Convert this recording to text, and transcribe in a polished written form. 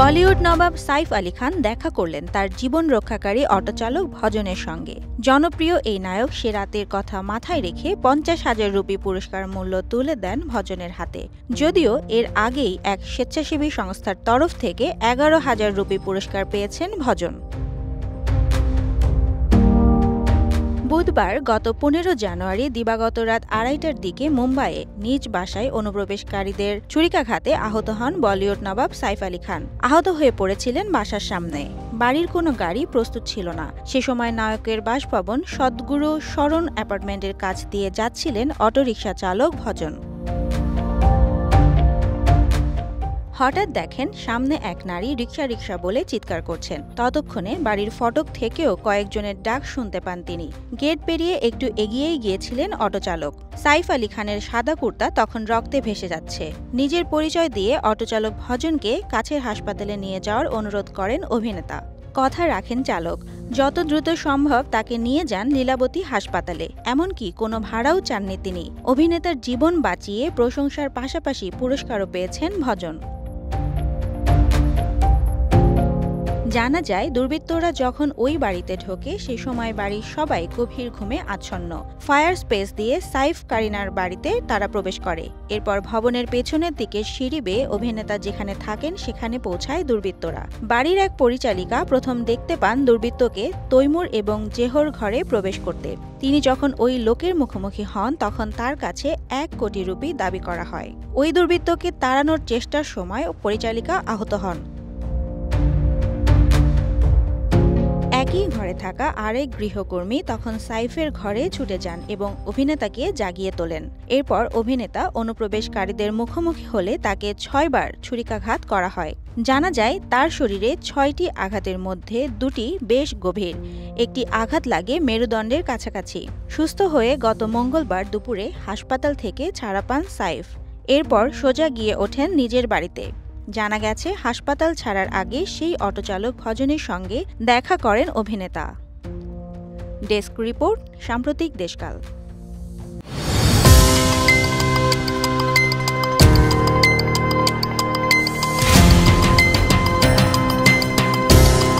বলিউড নবাব সাইফ আলী খান দেখা করলেন তার জীবন রক্ষাকারী অটোচালক ভজনের সঙ্গে। জনপ্রিয় এই নায়ক সে রাতের কথা মাথায় রেখে ৫০,০০০ রুপি পুরস্কার মূল্য তুলে দেন ভজনের হাতে। যদিও এর আগেই এক স্বেচ্ছাসেবী সংস্থার তরফ থেকে ১১,০০০ রুপি পুরস্কার পেয়েছেন ভজন। বুধবার গত ১৫ জানুয়ারি দিবাগত রাত ২:৩০টার দিকে মুম্বাইয়ে নিজ বাসায় অনুপ্রবেশকারীদের ছুরিকাঘাতে আহত হন বলিউড নবাব সাইফ আলী খান। আহত হয়ে পড়েছিলেন বাসার সামনে। বাড়ির কোনো গাড়ি প্রস্তুত ছিল না। সে সময় নায়কের বাসভবন সদ্গুরু শরণ অ্যাপার্টমেন্টের কাছ দিয়ে যাচ্ছিলেন অটোরিকশা চালক ভজন। হঠাৎ দেখেন সামনে এক নারী রিকশা রিকশা বলে চিৎকার করছেন। ততক্ষণে বাড়ির ফটক থেকেও কয়েকজনের ডাক শুনতে পান তিনি। গেট পেরিয়ে একটু এগিয়েই গিয়েছিলেন অটোচালক। সাইফ আলী খানের সাদা কুর্তা তখন রক্তে ভেসে যাচ্ছে। নিজের পরিচয় দিয়ে অটোচালক ভজনকে কাছের হাসপাতালে নিয়ে যাওয়ার অনুরোধ করেন অভিনেতা। কথা রাখেন চালক। যত দ্রুত সম্ভব তাকে নিয়ে যান লীলাবতী হাসপাতালে। এমনকি কোনো ভাড়াও চাননি তিনি। অভিনেতার জীবন বাঁচিয়ে প্রশংসার পাশাপাশি পুরস্কারও পেয়েছেন ভজন। জানা যায়, দুর্বৃত্তরা যখন ওই বাড়িতে ঢোকে সে সময় বাড়ির সবাই গভীর ঘুমে আচ্ছন্ন। ফায়ার স্পেস দিয়ে সাইফ কারিনার বাড়িতে তারা প্রবেশ করে। এরপর ভবনের পেছনের দিকে সিঁড়ি বেয়ে অভিনেতা যেখানে থাকেন সেখানে পৌঁছায় দুর্বৃত্তরা। বাড়ির এক পরিচালিকা প্রথম দেখতে পান দুর্বৃত্তকে তৈমুর এবং জেহর ঘরে প্রবেশ করতে। তিনি যখন ওই লোকের মুখোমুখি হন তখন তার কাছে ১ কোটি রুপি দাবি করা হয়। ওই দুর্বৃত্তকে তাড়ানোর চেষ্টার সময় পরিচালিকা আহত হন। একই ঘরে থাকা আরেক গৃহকর্মী তখন সাইফের ঘরে ছুটে যান এবং অভিনেতাকে জাগিয়ে তোলেন। এরপর অভিনেতা অনুপ্রবেশকারীদের মুখোমুখি হলে তাকে ৬ বার ছুরিকাঘাত করা হয়। জানা যায়, তার শরীরে ৬টি আঘাতের মধ্যে ২টি বেশ গভীর। একটি আঘাত লাগে মেরুদণ্ডের কাছাকাছি। সুস্থ হয়ে গত মঙ্গলবার দুপুরে হাসপাতাল থেকে ছাড়া পান সাইফ। এরপর সোজা গিয়ে ওঠেন নিজের বাড়িতে। জানা গেছে, হাসপাতাল ছাড়ার আগে সেই অটোচালক ভজনের সঙ্গে দেখা করেন অভিনেতা। ডেস্ক রিপোর্ট, সাম্প্রতিক দেশকাল।